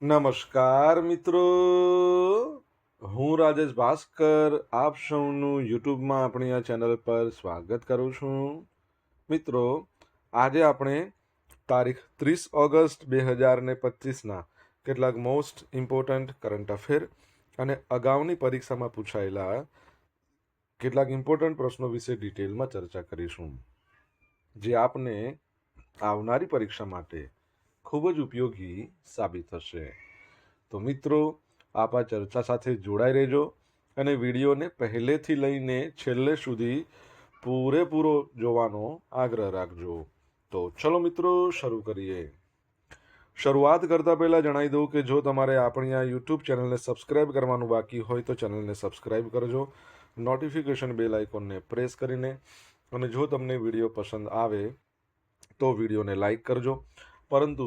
નમસ્કાર મિત્રો, હું રાજેશ ભાસ્કર આપ સૌનું યુટ્યુબમાં આપણી આ ચેનલ પર સ્વાગત કરું છું. મિત્રો, આજે આપણે તારીખ 30 ઓગસ્ટ 2025ના કેટલાક મોસ્ટ ઇમ્પોર્ટન્ટ કરંટ અફેર અને અગાઉની પરીક્ષામાં પૂછાયેલા કેટલાક ઇમ્પોર્ટન્ટ પ્રશ્નો વિશે ડિટેલમાં ચર્ચા કરીશું, જે આપને આવનારી પરીક્ષા માટે ખૂબ જ ઉપયોગી સાબિત થશે. તો મિત્રો, આપ આ ચર્ચા સાથે જોડાઈ રહેજો અને વિડીયોને પહેલેથી લઈને છેલ્લે સુધી પૂરેપૂરો જોવાનો આગ્રહ રાખજો. તો ચલો મિત્રો, શરૂ કરીએ. શરૂઆત કરતા પહેલાં જણાવી દઉં કે જો તમારે આપણી આ યુટ્યુબ ચેનલને સબસ્ક્રાઇબ કરવાનું બાકી હોય તો ચેનલને સબસ્ક્રાઇબ કરજો, નોટિફિકેશન બેલ આઇકોનને પ્રેસ કરીને, અને જો તમને વિડીયો પસંદ આવે તો વિડીયોને લાઈક કરજો. પરંતુ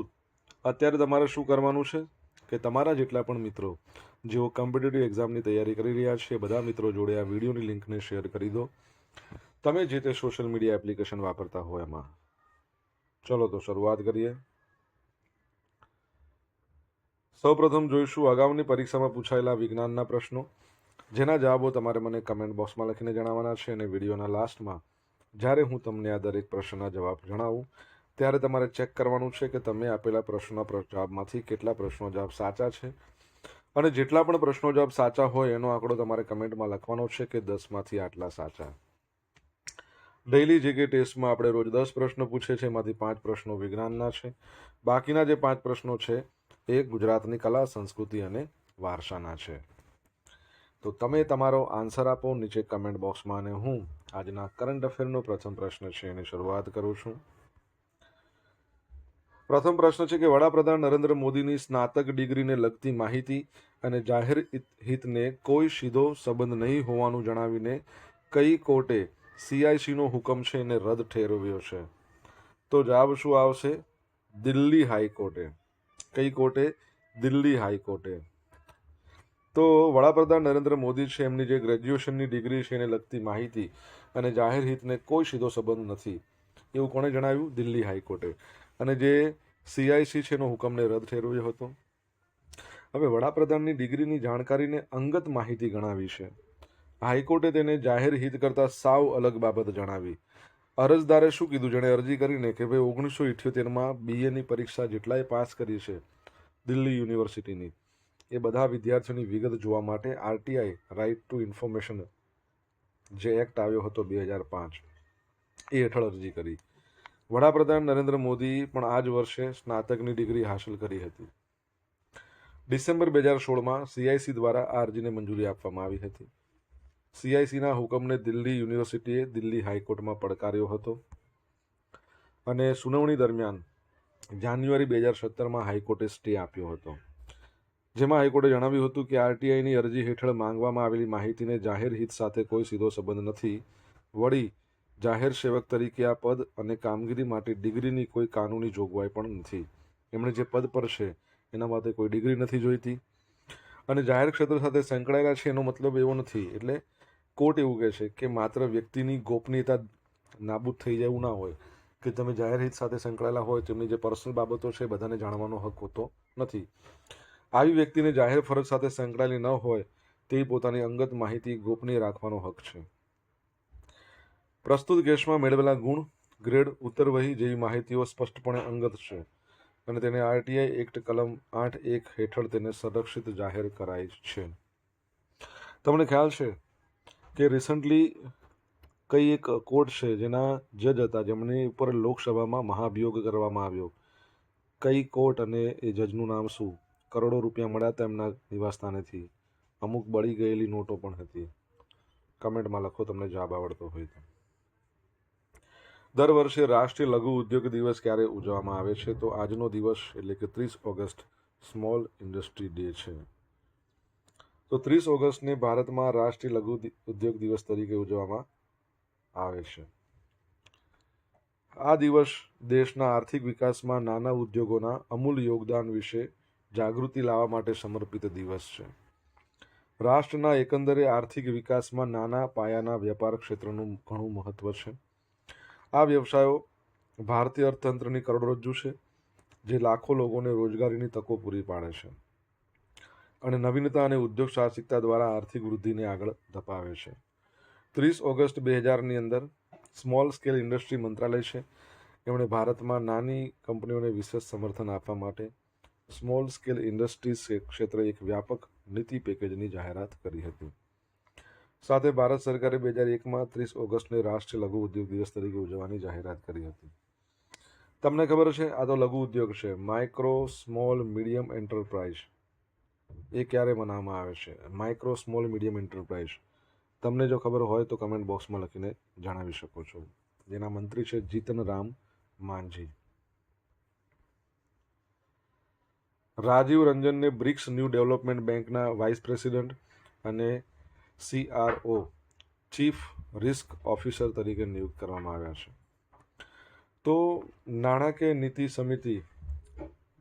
અત્યારે તમારે શું કરવાનું છે કે તમારા જેટલા પણ મિત્રો જેઓ કોમ્પિટિટિવ એક્ઝામની તૈયારી કરી રહ્યા છે, બધા મિત્રો જોડે આ વિડીયોની લિંકને શેર કરી દો, તમે જે તે સોશિયલ મીડિયા એપ્લિકેશન વાપરતા હોય એમાં. ચલો તો શરૂઆત કરીએ. સૌપ્રથમ જોઈશું અગાઉની પરીક્ષામાં પૂછાયેલા વિજ્ઞાનના પ્રશ્નો, જેના જવાબો તમારે મને કમેન્ટ બોક્સમાં લખીને જણાવવાના છે. અને વિડીયોના લાસ્ટમાં જ્યારે હું તમને આ દરેક પ્રશ્નના જવાબ જણાવું ત્યારે તમારે ચેક કરવાનું છે કે તમે આપેલા પ્રશ્નોના જવાબમાંથી કેટલા પ્રશ્નો જવાબ સાચા છે, અને જેટલા પણ પ્રશ્નો જવાબ સાચા હોય એનો આંકડો તમારે કમેન્ટમાં લખવાનો છે કે 10માંથી આટલા સાચા. ડેઇલી જીકે ટેસ્ટમાં આપણે રોજ 10 પ્રશ્નો પૂછે છે, એમાંથી 5 પ્રશ્નો વિજ્ઞાનના છે. બાકીના જે 5 પ્રશ્નો છે એ ગુજરાતની કલા, સંસ્કૃતિ અને વારસાના છે. તો તમે તમારો આન્સર આપો નીચે કમેન્ટ બોક્સમાં, અને હું આજના કરંટ અફેરનો પ્રથમ પ્રશ્ન છે એની શરૂઆત કરું છું. પ્રથમ પ્રશ્ન છે કે વડાપ્રધાન નરેન્દ્ર મોદીની સ્નાતક ડિગ્રીને લગતી માહિતી અને જાહેર હિતને કોઈ સીધો સંબંધ નહીં હોવાનું જણાવીને કઈ કોર્ટે CICનો હુકમ છે એને રદ ઠેરવ્યો છે? તો જવાબ શું આવશે? દિલ્હી હાઈકોર્ટે. કઈ કોર્ટે? દિલ્હી હાઈકોર્ટે. તો વડાપ્રધાન નરેન્દ્ર મોદી છે, એમની જે ગ્રેજ્યુએશનની ડિગ્રી છે એને લગતી માહિતી અને જાહેર હિતને કોઈ સીધો સંબંધ નથી એવું કોણે જણાવ્યું? દિલ્હી હાઈકોર્ટે. અને જે CIC છે એનો હુકમને રદ ઠેરવ્યો હતો. હવે વડાપ્રધાનની ડિગ્રીની જાણકારીને અંગત માહિતી ગણાવી છે. હાઈકોર્ટે તેને જાહેર હિત કરતાં સાવ અલગ બાબત જણાવી. અરજદારે શું કીધું, જેણે અરજી કરીને કે ભાઈ 1978માં BAની પરીક્ષા જેટલાએ પાસ કરી છે દિલ્હી યુનિવર્સિટીની, એ બધા વિદ્યાર્થીઓની વિગત જોવા માટે RTI રાઇટ ટુ ઇન્ફોર્મેશન જે એક્ટ આવ્યો હતો 2005 એ હેઠળ અરજી કરી. વડાપ્રધાન નરેન્દ્ર મોદી પણ આ જ વર્ષે સ્નાતકની ડિગ્રી હાંસલ કરી હતી. ડિસેમ્બર 2016માં CIC દ્વારા આ અરજીને મંજૂરી આપવામાં આવી હતી. CICના હુકમને દિલ્હી યુનિવર્સિટીએ દિલ્હી હાઈકોર્ટમાં પડકાર્યો હતો, અને સુનાવણી દરમિયાન જાન્યુઆરી 2017માં હાઈકોર્ટે સ્ટે આપ્યો હતો, જેમાં હાઈકોર્ટે જણાવ્યું હતું કે RTIની અરજી હેઠળ માંગવામાં આવેલી માહિતીને જાહેર હિત સાથે કોઈ સીધો સંબંધ નથી. વળી જાહેર સેવક તરીકે આ પદ અને કામગીરી માટે ડિગ્રીની કોઈ કાનૂની જોગવાઈ પણ નથી. એમણે જે પદ પર છે એના માટે કોઈ ડિગ્રી નથી જોઈતી, અને જાહેર ક્ષેત્ર સાથે સંકળાયેલા છે એનો મતલબ એવો નથી. એટલે કોર્ટ એવું કહે છે કે માત્ર વ્યક્તિની ગોપનીયતા નાબૂદ થઈ જાય એવું ના હોય કે તમે જાહેર હિત સાથે સંકળાયેલા હોય, તેમની જે પર્સનલ બાબતો છે બધાને જાણવાનો હક હોતો નથી. આવી વ્યક્તિને જાહેર ફરજ સાથે સંકળાયેલી ન હોય તે પોતાની અંગત માહિતી ગોપનીય રાખવાનો હક છે. પ્રસ્તુત કેસમાં મેળવેલા ગુણ, ગ્રેડ, ઉત્તરવહી જેવી માહિતીઓ સ્પષ્ટપણે અંગત છે, અને તેને RTI એક્ટ કલમ 8(1) હેઠળ તેને સંરક્ષિત જાહેર કરાય છે. તમને ખ્યાલ છે કે રિસન્ટલી કઈ એક કોર્ટ છે જેના જજ હતા, જેમની ઉપર લોકસભામાં મહાભિયોગ કરવામાં આવ્યો? કઈ કોર્ટ અને એ જજનું નામ શું? કરોડો રૂપિયા મળ્યા હતા એમના નિવાસસ્થાનેથી, અમુક બળી ગયેલી નોટો પણ હતી. કમેન્ટમાં લખો તમને જવાબ આવડતો હોય તો. દર વર્ષે રાષ્ટ્રીય લઘુ ઉદ્યોગ દિવસ ક્યારે ઉજવવામાં આવે છે? તો આજનો દિવસ એટલે કે 30 ઓગસ્ટ સ્મોલ ઇન્ડસ્ટ્રી ડે છે. તો 30 ઓગસ્ટને ભારતમાં રાષ્ટ્રીય લઘુ ઉદ્યોગ દિવસ તરીકે ઉજવવામાં આવે છે. આ દિવસ દેશના આર્થિક વિકાસમાં નાના ઉદ્યોગોના અમૂલ્ય યોગદાન વિશે જાગૃતિ લાવવા માટે સમર્પિત દિવસ છે. રાષ્ટ્રના એકંદરે આર્થિક વિકાસમાં નાના પાયાના વ્યાપાર ક્ષેત્રનું ઘણું મહત્વ છે. આ વ્યવસાયો ભારતીય અર્થતંત્રની કરોડરજ્જુ છે, જે લાખો લોકોને રોજગારીની તકો પૂરી પાડે છે અને નવીનતા અને ઉદ્યોગ સાહસિકતા દ્વારા આર્થિક વૃદ્ધિને આગળ ધપાવે છે. 30 ઓગસ્ટ 2000ની અંદર સ્મોલ સ્કેલ ઇન્ડસ્ટ્રી મંત્રાલય છે, એમણે ભારતમાં નાની કંપનીઓને વિશેષ સમર્થન આપવા માટે સ્મોલ સ્કેલ ઇન્ડસ્ટ્રીઝ ક્ષેત્રે એક વ્યાપક નીતિ પેકેજની જાહેરાત કરી હતી. સાથે ભારત સરકારે 2001માં 30 ઓગસ્ટને રાષ્ટ્રીય લઘુ ઉદ્યોગ દિવસ તરીકે ઉજવવાની જાહેરાત કરી હતી. તમને ખબર છે, આ તો લઘુ ઉદ્યોગ છે. માઇક્રો સ્મોલ મીડિયમ એન્ટરપ્રાઇઝ એ ક્યારે મનાવવામાં આવે છે? માઇક્રો સ્મોલ મીડિયમ એન્ટરપ્રાઇઝ તમને જો ખબર હોય તો કમેન્ટ બોક્સમાં લખીને જણાવી શકો છો. જેના મંત્રી છે જીતન રામ માંઝી. રાજીવ રંજનને બ્રિક્સ ન્યૂ ડેવલપમેન્ટ બેંકના વાઇસ પ્રેસિડેન્ટ અને CRO ચીફ રિસ્ક ઓફિસર તરીકે નિયુક્ત કરવામાં આવ્યા છે. તો નાણાકીય નીતિ સમિતિ,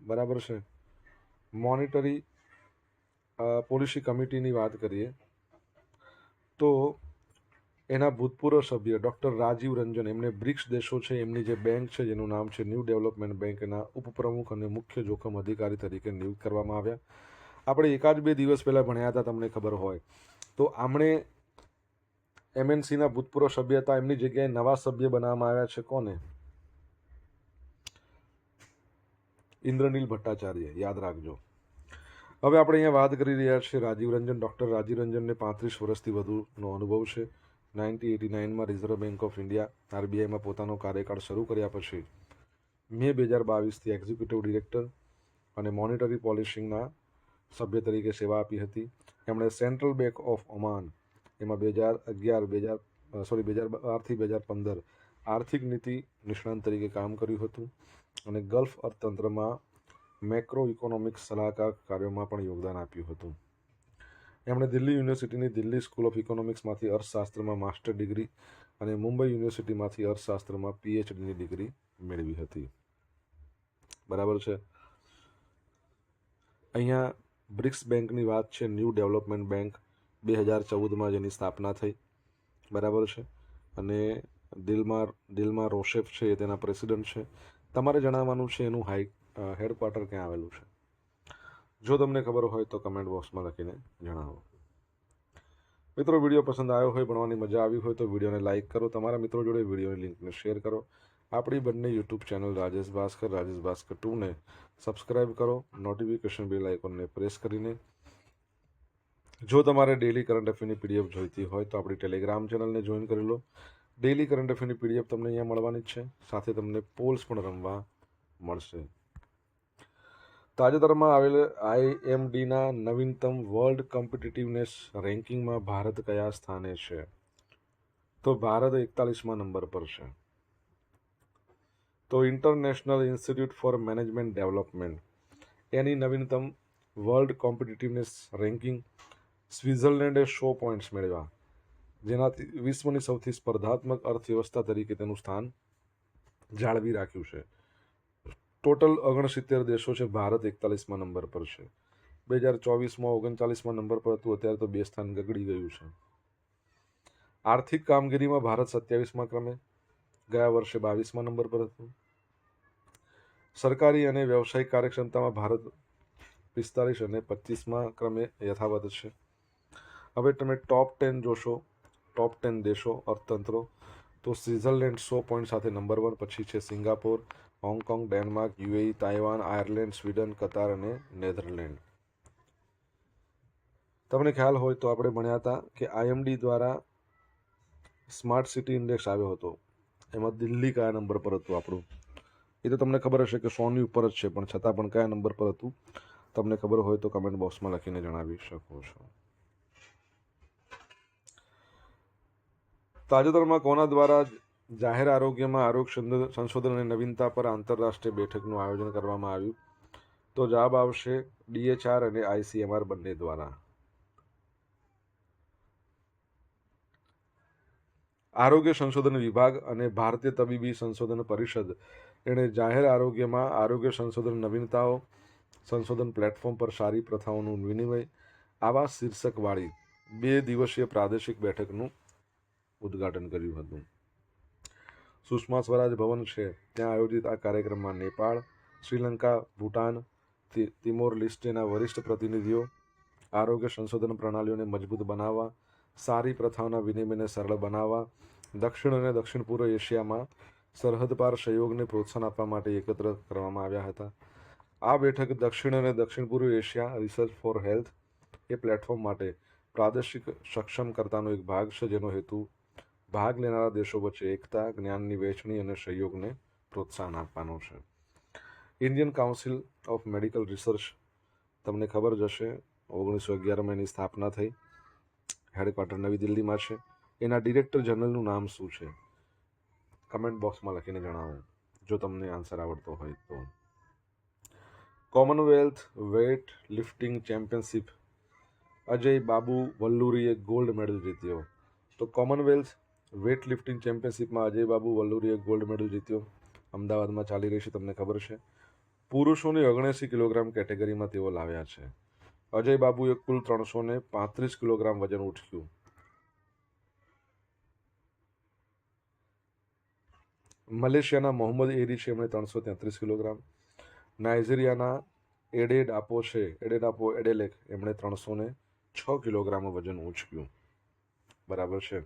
બરાબર છે, મોનિટરી પોલિસી કમિટીની વાત કરીએ તો એના ભૂતપૂર્વ સભ્ય ડૉક્ટર રાજીવ રંજન, એમને બ્રિક્સ દેશો છે એમની જે બેંક છે જેનું નામ છે ન્યૂ ડેવલપમેન્ટ બેંક, એના ઉપપ્રમુખ અને મુખ્ય જોખમ અધિકારી તરીકે નિયુક્ત કરવામાં આવ્યા. આપણે 1-2 દિવસ પહેલાં ભણ્યા હતા, તમને ખબર હોય તો. આમણે MNCના ભૂતપૂર્વ સભ્ય હતા, એમની જગ્યાએ નવા સભ્ય બનાવવામાં આવ્યા છે. કોને? ઇન્દ્રનીલ ભટ્ટાચાર્ય, યાદ રાખજો. હવે આપણે અહીંયા વાત કરી રહ્યા છીએ રાજીવ રંજન. ડૉક્ટર રાજીવ રંજનને 35 વર્ષથી વધુનો અનુભવ છે. 1989માં રિઝર્વ બેંક ઓફ ઇન્ડિયા RBIમાં પોતાનો કાર્યકાળ શરૂ કર્યા પછી મે 2022થી એક્ઝિક્યુટિવ ડિરેક્ટર અને મોનિટરી પોલિસીના સભ્ય તરીકે સેવા આપી હતી. એમણે સેન્ટ્રલ બેંક ઓફ ઓમાન એમાં 2012થી 2015 આર્થિક નીતિ નિષ્ણાંત તરીકે કામ કર્યું હતું અને ગલ્ફ અર્થતંત્રમાં મેક્રો ઇકોનોમિક્સ સલાહકાર કાર્યોમાં પણ યોગદાન આપ્યું હતું. એમણે દિલ્હી યુનિવર્સિટીની દિલ્હી સ્કૂલ ઓફ ઇકોનોમિક્સમાંથી અર્થશાસ્ત્રમાં માસ્ટર ડિગ્રી અને મુંબઈ યુનિવર્સિટીમાંથી અર્થશાસ્ત્રમાં PhDની ડિગ્રી મેળવી હતી. બરાબર છે. અહીંયા બ્રિક્સ બેંકની વાત છે, ન્યૂ ડેવલપમેન્ટ બેંક 2014માં જેની સ્થાપના થઈ, બરાબર છે. અને દિલમા રોશેફ છે એ તેના પ્રેસિડન્ટ છે. તમારે જણાવવાનું છે એનું હેડક્વાર્ટર ક્યાં આવેલું છે. જો તમને ખબર હોય તો કમેન્ટ બોક્સમાં લખીને જણાવો. મિત્રો, વિડીયો પસંદ આવ્યો હોય, ભણવાની મજા આવી હોય તો વિડીયોને લાઇક કરો, તમારા મિત્રો જોડે વિડીયોની લિંકને શેર કરો. આપણી બંને યુટ્યુબ ચેનલ રાજેશ ભાસ્કર 2ને સબસ્ક્રાઈબ કરો, નોટિફિકેશન બેલ આઇકોનને પ્રેસ કરીને. જો તમારે ડેઇલી કરંટ અફેરની PDF જોઈતી હોય તો આપણી ટેલિગ્રામ ચેનલને જોઈન કરી લો. ડેઇલી કરંટ અફેરની PDF તમને અહીંયા મળવાની જ છે. સાથે તમને પોલ્સ પણ રમવા મળશે. તાજેતરમાં આવેલ IMDના નવીનતમ વર્લ્ડ કોમ્પિટિટિવનેસ રેન્કિંગમાં ભારત કયા સ્થાને છે? તો ભારત 41મા નંબર પર છે. તો international institute for management development એની નવીનતમ વર્લ્ડ કોમ્પિટિટિવનેસ રેન્કિંગ સ્વિટ્ઝરલેન્ડે 100 પોઈન્ટ્સ મેળવ્યા, જેનાથી વિશ્વની સૌથી સ્પર્ધાત્મક અર્થવ્યવસ્થા તરીકે તેનું સ્થાન જાળવી રાખ્યું છે. ટોટલ 69 દેશો છે. ભારત 41મા નંબર પર છે. 2024માં 39મા નંબર પર હતું, અત્યારે તો 2 સ્થાન ગગડી ગયું છે. આર્થિક કામગીરીમાં ભારત 27મા ક્રમે, ગયા વર્ષે 22મા નંબર પર હતું. સરકારી અને વ્યવસાયિક કાર્યક્ષમતામાં ભારત 45 અને 25મા ક્રમે યથાવત છે. હવે તમે ટોપ 10 જોશો, ટોપ 10 દેશો અર્થતંત્રો, તો સ્વિટ્ઝરલેન્ડ 100 પોઈન્ટ સાથે નંબર 1, પછી છે Singapore, Hong Kong, Denmark, UAE, Taiwan, Ireland, Sweden, Qatar અને નેધરલેન્ડ. તમને ખ્યાલ હોય તો આપણે ભણ્યા હતા કે IMD દ્વારા સ્માર્ટ સિટી ઇન્ડેક્સ આવ્યો હતો, એમાં દિલ્હી કયા નંબર પર હતું આપણું? એ તો તમને ખબર હશે કે 100ની ઉપર જ છે, પણ છતાં પણ કયા નંબર પર હતું તમને ખબર હોય તો કમેન્ટ બોક્સમાં લખીને જણાવી શકો છો. તાજેતરમાં કોના દ્વારા જાહેર આરોગ્યમાં આરોગ્ય સંશોધન અને નવીનતા પર આંતરરાષ્ટ્રીય બેઠકનું આયોજન કરવામાં આવ્યું? તો જવાબ આવશે DHR અને ICMR બંને દ્વારા. આરોગ્ય સંશોધન વિભાગ અને ભારતીય તબીબી સંશોધન પરિષદ એણે જાહેર આરોગ્યમાં આરોગ્ય સંશોધન નવીનતાઓ સંશોધન પ્લેટફોર્મ પર સારી પ્રથાઓનું વિનિમય આવા શીર્ષકવાળી 2 દિવસીય પ્રાદેશિક બેઠકનું ઉદ્ઘાટન કર્યું હતું. સુષ્મા સ્વરાજ ભવન છે ત્યાં આયોજિત આ કાર્યક્રમમાં નેપાળ, શ્રીલંકા, ભૂટાન, તિમોર લેસ્ટેના વરિષ્ઠ પ્રતિનિધિઓ આરોગ્ય સંશોધન પ્રણાલીઓને મજબૂત બનાવવા, સારી પ્રથાઓના વિનિમયને સરળ બનાવવા, દક્ષિણ અને દક્ષિણ પૂર્વ એશિયામાં સરહદ પાર સહયોગને પ્રોત્સાહન આપવા માટે એકત્ર કરવામાં આવ્યા હતા. આ બેઠક દક્ષિણ અને દક્ષિણ પૂર્વ Asia research for health A platform માટે પ્રાદેશિક સક્ષમકર્તાનો એક ભાગ છે, જેનો હેતુ ભાગ લેનારા દેશો વચ્ચે એકતા, જ્ઞાનની વહેંચણી અને સહયોગને પ્રોત્સાહન આપવાનો છે. Indian council of medical research, તમને ખબર જ હશે, 1911માં એની સ્થાપના થઈ, હેડક્વાર્ટર નવી દિલ્હીમાં છે. એના ડિરેક્ટર જનરલનું નામ શું છે? કમેન્ટ બોક્સમાં લખીને જણાવો જો તમને આન્સર આવડતો હોય તો. Commonwealth weight lifting championship Ajay Babu વલ્લુરીએ ગોલ્ડ મેડલ જીત્યો. તો કોમનવેલ્થ વેઇટ લિફ્ટિંગ ચેમ્પિયનશિપમાં અજય બાબુ વલ્લુરીએ ગોલ્ડ મેડલ જીત્યો. અમદાવાદમાં ચાલી રહી છે, તમને ખબર છે. પુરુષોની 79 કિલોગ્રામ કેટેગરીમાં તેઓ લાવ્યા છે. અજય બાબુએ કુલ 335 કિલોગ્રામ વજન ઉઠ્યું. મલેશિયાના મોહમ્મદ એરી છે, એમણે 333 કિલોગ્રામ. નાઇજીરિયાના એડેડાપો એડેલેક, એમણે 306 કિલોગ્રામ વજન ઉંચક્યું. બરાબર છે.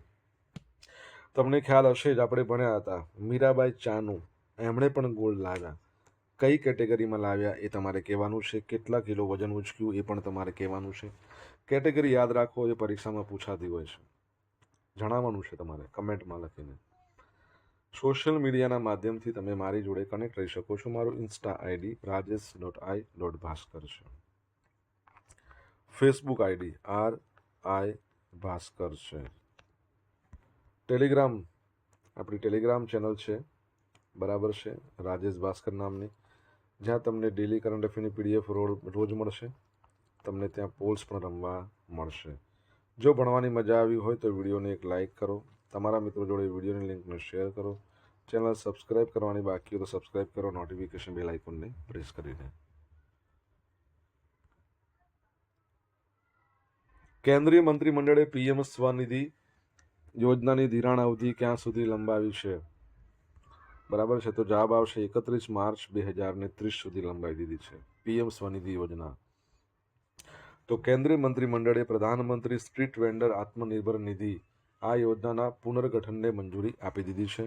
તમને ખ્યાલ હશે જ, આપણે ભણ્યા હતા, મીરાબાઈ ચાનુ, એમણે પણ ગોલ્ડ લાવ્યા. કઈ કેટેગરીમાં લાવ્યા એ તમારે કહેવાનું છે. કેટલા કિલો વજન ઉંચક્યું એ પણ તમારે કહેવાનું છે. કેટેગરી યાદ રાખો, એ પરીક્ષામાં પૂછાતી હોય છે. જણાવવાનું છે તમારે કમેન્ટમાં લખીને. સોશિયલ મીડિયાના માધ્યમથી તમે મારી જોડે કનેક્ટ રહી શકો છો. મારું ઇન્સ્ટા આઈડી rajesh.i.bhaskar છે. ફેસબુક આઈડી RI ભાસ્કર છે. ટેલિગ્રામ, આપણી ટેલિગ્રામ ચેનલ છે, બરાબર છે, રાજેશ ભાસ્કર નામની, જ્યાં તમને ડેલી કરંટ અફેરની PDF રોજ મળશે. તમને ત્યાં પોલ્સ પણ રમવા મળશે. જો ભણવાની મજા આવી હોય તો વિડીયોને એક લાઇક કરો, તમારા મિત્રો જોડે વિડીયોની લિંકને શેર કરો. ચેનલ સબસ્ક્રાઇબ કરવાની બાકી હોય તો સબસ્ક્રાઇબ કરો, નોટિફિકેશન બેલ આઇકોનને પ્રેસ કરીને. કેન્દ્રીય મંત્રીમંડળે PM સ્વનિધિ યોજનાની ધિરાણ અવધિ ક્યાં સુધી લંબાવી છે? બરાબર છે. તો જવાબ આવશે 31 માર્ચ 2030 સુધી લંબાવી દીધી છે PM સ્વનિધિ યોજના. તો કેન્દ્રીય મંત્રીમંડળે પ્રધાનમંત્રી સ્ટ્રીટ વેન્ડર આત્મનિર્ભર નિધિ આ યોજનાના પુનર્ગઠનને મંજૂરી આપી દીધી છે.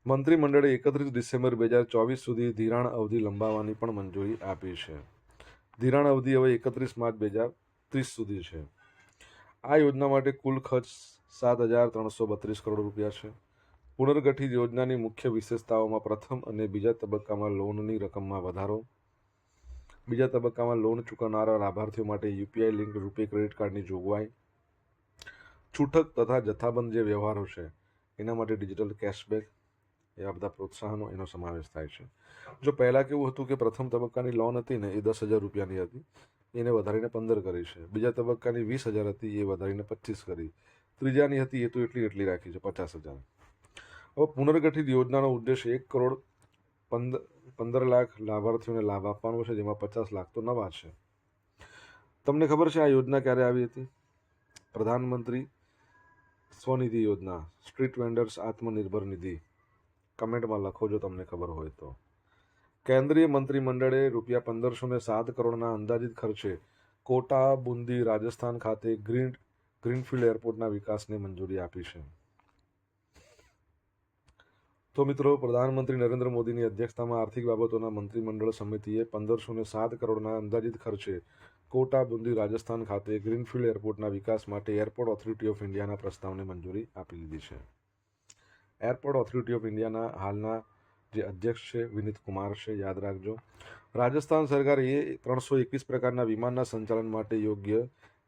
મંત્રીમંડળે 31 ડિસેમ્બર 2024 સુધી ધિરાણ અવધિ લંબાવવાની પણ મંજૂરી આપી છે. ધિરાણ અવધિ હવે 31 માર્ચ 2030 સુધી છે. આ યોજના માટે કુલ ખર્ચ 7,332 કરોડ રૂપિયા છે. પુનર્ગઠિત યોજનાની મુખ્ય વિશેષતાઓમાં પ્રથમ અને બીજા તબક્કામાં લોનની રકમમાં વધારો, બીજા તબક્કામાં લોન ચૂકવનારા લાભાર્થીઓ માટે UPI લિંક રૂપે ક્રેડિટ કાર્ડની જોગવાઈ, છૂટક તથા જથ્થાબંધ જે વ્યવહારો છે એના માટે ડિજિટલ કેશબેક, એવા બધા પ્રોત્સાહનો એનો સમાવેશ થાય છે. જો પહેલાં કેવું હતું કે પ્રથમ તબક્કાની લોન હતી ને એ 10,000 રૂપિયાની હતી, એને વધારીને 15 કરી છે. બીજા તબક્કાની 20,000 હતી, એ વધારીને 25 કરી. ત્રીજાની હતી એ તો એટલી રાખી છે 50,000. હવે પુનર્ગઠિત યોજનાનો ઉદ્દેશ 1,15 લાખ લાભાર્થીઓને લાભ આપવાનો છે, જેમાં 50 લાખ તો નવા છે. તમને ખબર છે આ યોજના ક્યારે આવી હતી? પ્રધાનમંત્રી સ્વનિધિ યોજના, સ્ટ્રીટ વેન્ડર્સ આત્મનિર્ભર નિધિ. કમેન્ટમાં લખો જો તમને ખબર હોય તો. કેન્દ્રીય મંત્રીમંડળે ₹1507 કરોડના અંદાજિત ખર્ચે કોટા, બુંદી, રાજસ્થાન ખાતે ગ્રીનફિલ્ડ એરપોર્ટના વિકાસને મંજૂરી આપી છે. તો મિત્રો, પ્રધાનમંત્રી નરેન્દ્ર મોદીની અધ્યક્ષતામાં આર્થિક બાબતોના મંત્રીમંડળ સમિતિએ 1507 કરોડના અંદાજિત ખર્ચે કોટા, બુંદી, રાજસ્થાન ખાતે ગ્રીનફિલ્ડ એરપોર્ટના વિકાસ માટે એરપોર્ટ ઓથોરિટી ઓફ ઇન્ડિયાના પ્રસ્તાવને મંજૂરી આપી દીધી છે. એરપોર્ટ ઓથોરિટી ઓફ ઇન્ડિયાના હાલના જે અધ્યક્ષ છે વિનીત કુમાર છે, યાદ રાખજો. રાજસ્થાન સરકારે 321 પ્રકારના વિમાનના સંચાલન માટે યોગ્ય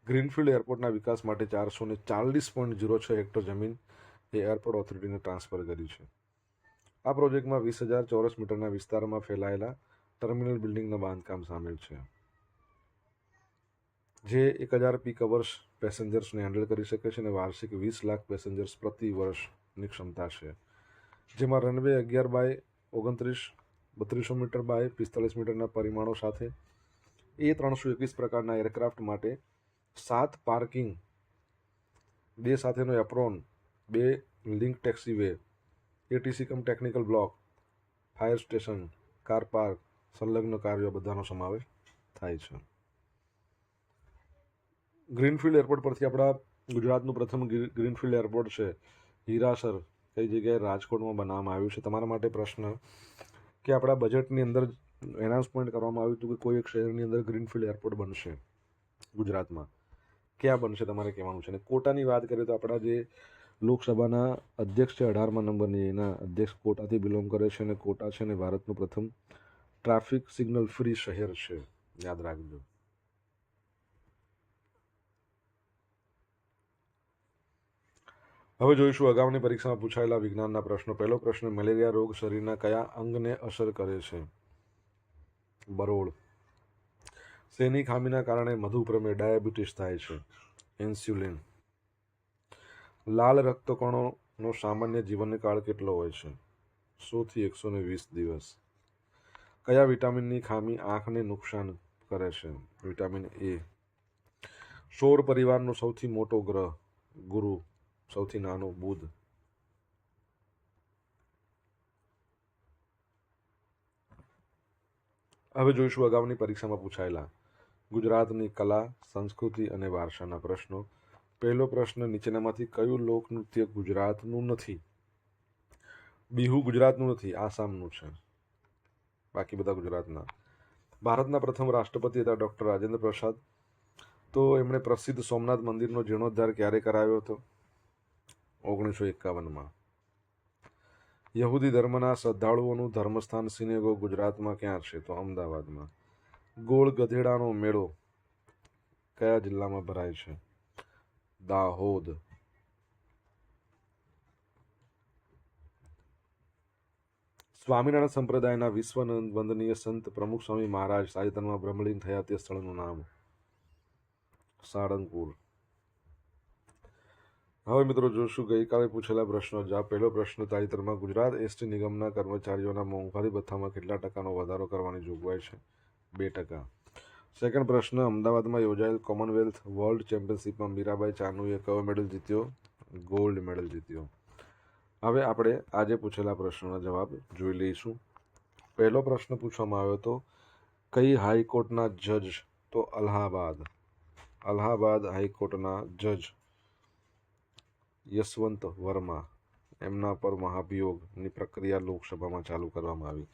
ગ્રીનફિલ્ડ એરપોર્ટના વિકાસ માટે 440.06 હેક્ટર જમીન એ એરપોર્ટ ઓથોરિટીને ટ્રાન્સફર કરી છે. આ પ્રોજેક્ટમાં 20,000 ચોરસ મીટરના વિસ્તારમાં ફેલાયેલા ટર્મિનલ બિલ્ડિંગનું બાંધકામ સામેલ છે, જે 1,000 પીક અવર્સ પેસેન્જર્સને હેન્ડલ કરી શકે છે અને વાર્ષિક 20 લાખ પેસેન્જર્સ પ્રતિ વર્ષની ક્ષમતા છે. જેમાં રનવે 11/29, 3200 મીટર બાય 45 મીટરના પરિમાણો સાથે 321 પ્રકારના એરક્રાફ્ટ માટે 7 પાર્કિંગ, 2 સાથેનો apron, 2 link taxiway, ATC cum technical block, fire station, car park, સંલગ્ન કાર્યો બધાનો સમાવેશ થાય છે. ગ્રીનફિલ્ડ એરપોર્ટ પરથી આપણા ગુજરાતનું પ્રથમ ગ્રીનફિલ્ડ એરપોર્ટ છે હીરાસર, કઈ જગ્યાએ? રાજકોટમાં બનાવવામાં આવ્યું છે. તમારા માટે પ્રશ્ન કે આપણા બજેટની અંદર એનાઉન્સમેન્ટ કરવામાં આવ્યું હતું કે કોઈ એક શહેરની અંદર ગ્રીનફિલ્ડ એરપોર્ટ બનશે ગુજરાતમાં. ક્યાં બનશે તમારે કહેવાનું છે. અને કોટાની વાત કરીએ તો આપણા જે લોકસભાના અધ્યક્ષ છે 18મા નંબરની, એના અધ્યક્ષ કોટાથી બિલોંગ કરે છે અને કોટા છે ને ભારતનું પ્રથમ ટ્રાફિક સિગ્નલ ફ્રી શહેર છે, યાદ રાખજો. હવે જોઈશું અગાઉની પરીક્ષામાં પૂછાયેલા વિજ્ઞાનના પ્રશ્નો. પહેલો પ્રશ્ન, મેલેરિયા રોગ શરીરના કયા અંગને અસર કરે છે? બરોળ. શેની ખામીના કારણે મધુપ્રમેહ ડાયાબિટીસ થાય છે? ઇન્સ્યુલિન. લાલ રક્તકણોનો સામાન્ય જીવનકાળ કેટલો હોય છે? 100 થી 120 દિવસ. કયા વિટામિનની ખામી આંખને નુકસાન કરે છે? Vitamin A. સૌર પરિવારનો સૌથી મોટો ગ્રહ ગુરુ, સૌથી નાનો બુધ. હવે જોઈશું અગાઉની પરીક્ષામાં પૂછાયેલા ગુજરાતની કલા, સંસ્કૃતિ અને વારસાના પ્રશ્નો. પહેલો પ્રશ્ન, નીચેનામાંથી કયું લોકનૃત્ય ગુજરાતનું નથી? બિહુ ગુજરાતનું નથી, આસામનું છે, બાકી બધા ગુજરાતના. ભારતના પ્રથમ રાષ્ટ્રપતિ હતા ડૉક્ટર રાજેન્દ્ર પ્રસાદ. તો એમણે પ્રસિદ્ધ સોમનાથ મંદિરનો જીર્ણોદ્ધાર ક્યારે કરાવ્યો હતો? 1951માં. યહૂદી ધર્મના શ્રદ્ધાળુઓનું ધર્મસ્થાન સિનેગોગ ગુજરાતમાં ક્યાં છે? તો અમદાવાદમાં. ગોળ ગધેડાનો મેળો કયા જિલ્લામાં ભરાય છે? દાહોદ. સ્વામિનારાયણ સંપ્રદાયના વિશ્વ વંદનીય સંત પ્રમુખ સ્વામી મહારાજ તાજેતરમાં બ્રહ્મલીન થયા તે સ્થળનું નામ? સાળંગપુર. હવે મિત્રો જોશું ગઈકાલે પૂછેલા પ્રશ્નો. જ્યાં પહેલો પ્રશ્ન, તાજેતરમાં ગુજરાત એસટી નિગમના કર્મચારીઓના મોંઘવારી ભથ્થામાં કેટલા ટકાનો વધારો કરવાની જોગવાઈ છે? 2%. સેકન્ડ પ્રશ્ન, અમદાવાદમાં યોજાયેલ કોમનવેલ્થ વર્લ્ડ ચેમ્પિયનશિપમાં મીરાબાઈ ચાનુએ કયો મેડલ જીત્યો? ગોલ્ડ મેડલ જીત્યો. હવે આપણે આજે પૂછેલા પ્રશ્નોના જવાબ જોઈ લઈશું. પહેલો પ્રશ્ન પૂછવામાં આવ્યો હતો કઈ હાઈકોર્ટના જજ? તો અલ્હાબાદ હાઈકોર્ટના જજ યશવંત વર્મા, એમના પર મહાભિયોગની પ્રક્રિયા લોકસભામાં ચાલુ કરવામાં આવી.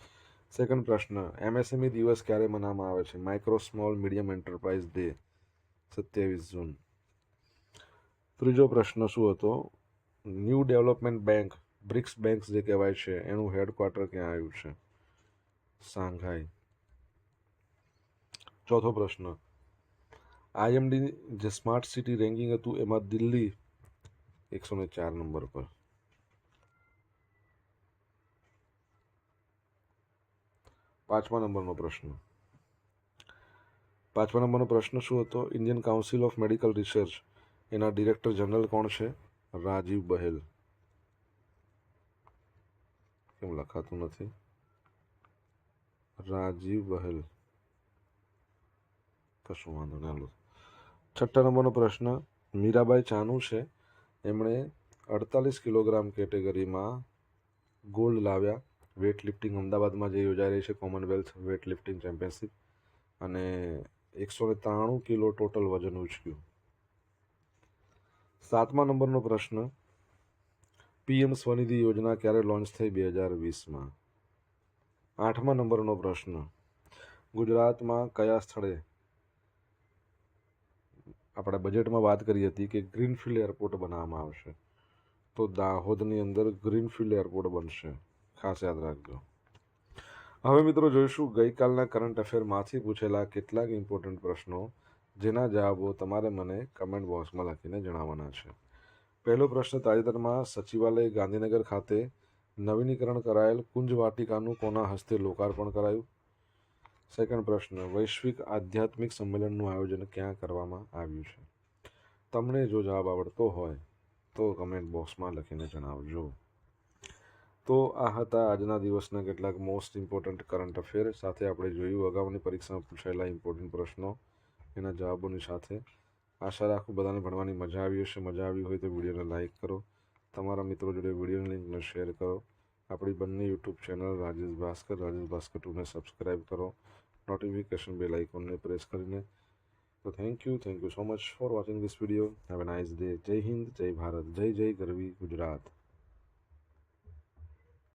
સેકન્ડ પ્રશ્ન, એમએસએમઈ દિવસ ક્યારે મનાવવામાં આવે છે? Micro small medium enterprise day, 27 જૂન. ત્રીજો પ્રશ્ન શું હતો? New development bank, BRICS bank જે કહેવાય છે, એનું હેડક્વાર્ટર ક્યાં આવ્યું છે? શાંઘાઈ. ચોથો પ્રશ્ન, આઈએમડી જે સ્માર્ટ સિટી રેન્કિંગ હતું એમાં દિલ્હી 104 નંબર પર. પાંચમા નંબરનો પ્રશ્ન શું હતો? Indian council of medical research, એના ડિરેક્ટર જનરલ કોણ છે? રાજીવ બહેલ. કેમ લખાતું નથી? રાજીવ બહેલ. કશું વાંધો ના. છઠ્ઠા નંબરનો પ્રશ્ન, મીરાબાઈ ચાનુ છે, એમણે 48 કિલોગ્રામ કેટેગરીમાં ગોલ્ડ લાવ્યા વેટ લિફ્ટિંગ, અમદાવાદમાં જે યોજાઈ રહી છે કોમનવેલ્થ વેટ લિફ્ટિંગ ચેમ્પિયનશિપ, અને 193 કિલો ટોટલ વજન ઉચક્યું. સાતમા નંબરનો પ્રશ્ન, પીએમ સ્વનિધિ યોજના ક્યારે લોન્ચ થઈ? 2020માં. આઠમા નંબરનો પ્રશ્ન, ગુજરાતમાં કયા સ્થળે આપણા બજેટમાં વાત કરી હતી કે ગ્રીનફિલ્ડ એરપોર્ટ બનાવવામાં આવશે? તો દાહોદની અંદર ગ્રીનફિલ્ડ એરપોર્ટ બનશે, ખાસ યાદ રાખજો. હવે મિત્રો જોઈશું ગઈકાલના કરંટ અફેરમાંથી પૂછેલા કેટલાક ઇમ્પોર્ટન્ટ પ્રશ્નો, જેના જવાબો તમારે મને કમેન્ટ બોક્સમાં લખીને જણાવવાના છે. પહેલો પ્રશ્ન, તાજેતરમાં સચિવાલય ગાંધીનગર ખાતે નવીનીકરણ કરાયેલ કુંજ વાટિકાનું કોના હસ્તે લોકાર્પણ કરાયું? સેકન્ડ પ્રશ્ન, વૈશ્વિક આધ્યાત્મિક સંમેલનનું આયોજન ક્યાં કરવામાં આવ્યું છે? તમને જો જવાબ આવડતો હોય તો કમેન્ટ બોક્સમાં લખીને જણાવજો. તો આ હતા આજના દિવસના કેટલાક મોસ્ટ ઇમ્પોર્ટન્ટ કરંટ અફેર. સાથે આપણે જોયું અગાઉની પરીક્ષામાં પૂછાયેલા ઇમ્પોર્ટન્ટ પ્રશ્નો, એના જવાબોની સાથે. આશા રાખું બધાને ભણવાની મજા આવી હશે. મજા આવી હોય તો વિડીયોને લાઇક કરો, તમારા મિત્રો જોડે વિડીયોની લિંકને શેર કરો, આપણી બંને યુટ્યુબ ચેનલ રાજેશ ભાસ્કર 2ને સબસ્ક્રાઈબ કરો, નોટિફિકેશન બેલ આઇકોનને પ્રેસ કરીને. તો thank you so much for watching this video. Have a nice day. Jai Hind, જય ભારત, જય જય ગરવી ગુજરાત.